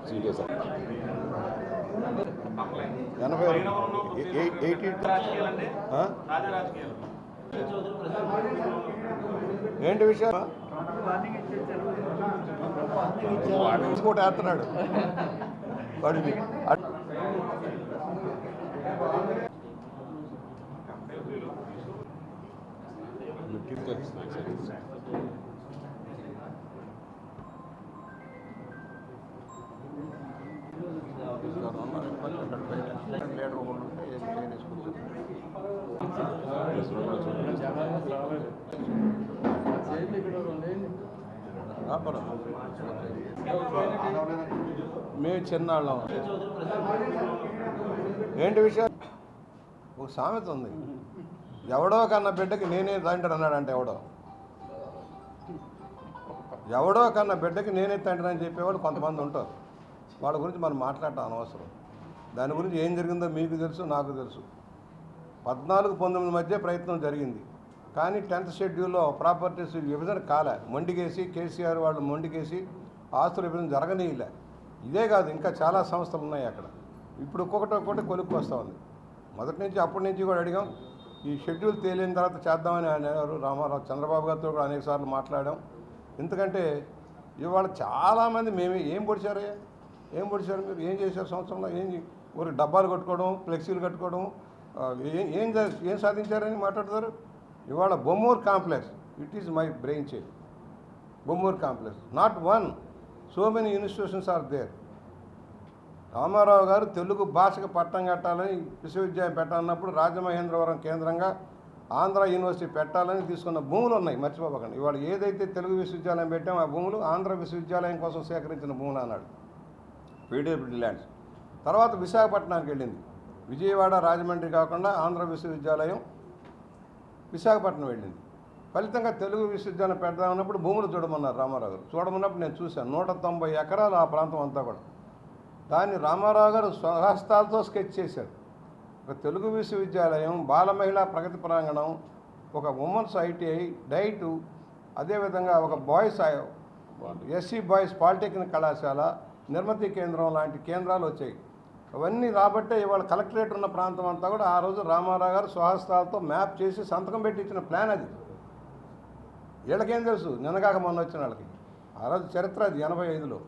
Serious 80 ఏంటి విషయం కూడా వేస్తున్నాడు వాడిని మేము చిన్నాళ్ళం ఏంటి విషయం ఒక సామెత ఉంది, ఎవడో కన్న బిడ్డకి నేనే తండ్రి అన్నాడంటే ఎవడో కన్న బిడ్డకి నేనే తండ్రి అని చెప్పేవాడు కొంతమంది ఉంటారు. వాళ్ళ గురించి మనం మాట్లాడటం అనవసరం. దాని గురించి ఏం జరిగిందో మీకు తెలుసు, నాకు తెలుసు. 14-19 మధ్య ప్రయత్నం జరిగింది, కానీ 10th షెడ్యూల్లో ప్రాపర్టీస్ విభజన కాలే. మొండికేసి కేసీఆర్ వాళ్ళు మొండికేసి ఆస్తుల విభజన జరగనీయలే. ఇదే కాదు, ఇంకా చాలా సంస్థలు ఉన్నాయి అక్కడ. ఇప్పుడు ఒక్కొక్కటి కొలుక్కు వస్తూ ఉంది. మొదటి నుంచి అప్పటి నుంచి కూడా అడిగాం, ఈ షెడ్యూల్ తేలిన తర్వాత చేద్దామని అనేవారు. రామారావు చంద్రబాబు గారితో కూడా అనేక సార్లు మాట్లాడాం. ఎందుకంటే ఇవాళ చాలామంది మేము ఏం పొడిచారు మీరు, ఏం చేశారు సంవత్సరంలో, ఊరికి డబ్బాలు కట్టుకోవడం, ఫ్లెక్సీలు కట్టుకోవడం, ఏం సాధించారని మాట్లాడతారు. ఇవాళ Bommuru complex, it is my brain child. Bommuru complex, not one, so many institutions are there. Ramarao గారు తెలుగు భాషకు పట్టం కట్టాలని విశ్వవిద్యాలయం పెట్టాలన్నప్పుడు రాజమహేంద్రవరం కేంద్రంగా ఆంధ్ర యూనివర్సిటీ పెట్టాలని తీసుకున్న భూములు ఉన్నాయి, మర్చిపోకండి. ఇవాళ ఏదైతే తెలుగు విశ్వవిద్యాలయం పెట్టామో ఆ భూములు ఆంధ్ర విశ్వవిద్యాలయం కోసం సేకరించిన భూములు అన్నాడు, పీడబ్ల్యూడీ ల్యాండ్స్. తర్వాత విశాఖపట్నానికి వెళ్ళింది. విజయవాడ రాజమండ్రి కాకుండా ఆంధ్ర విశ్వవిద్యాలయం విశాఖపట్నం వెళ్ళింది. ఫలితంగా తెలుగు విశ్వవిద్యాలయం పెడదామన్నప్పుడు భూములు చూడమన్నారు రామారావు గారు. చూడమన్నప్పుడు నేను చూశాను, 190 ఎకరాలు ఆ ప్రాంతం అంతా కూడా. దాన్ని రామారావు గారు స్వహస్తాలతో స్కెచ్ చేశారు. ఒక తెలుగు విశ్వవిద్యాలయం, బాల మహిళా ప్రగతి ప్రాంగణం, ఒక ఉమెన్స్ ఐటీఐ, డైటు, అదేవిధంగా ఒక బాయ్స్ ఎస్సీ బాయ్స్ పాలిటెక్నిక్ కళాశాల, నిర్మతి కేంద్రం లాంటి కేంద్రాలు వచ్చాయి. అవన్నీ రాబట్టే ఇవాళ కలెక్టరేట్ ఉన్న ప్రాంతం అంతా కూడా ఆ రోజు రామారావు గారు స్వహస్తాలతో మ్యాప్ చేసి సంతకం పెట్టి ఇచ్చిన ప్లాన్ అది. వీళ్ళకేం తెలుసు, నిన్నగాక మొన్న వచ్చిన వాళ్ళకి. ఆ రోజు చరిత్ర అది 85లో.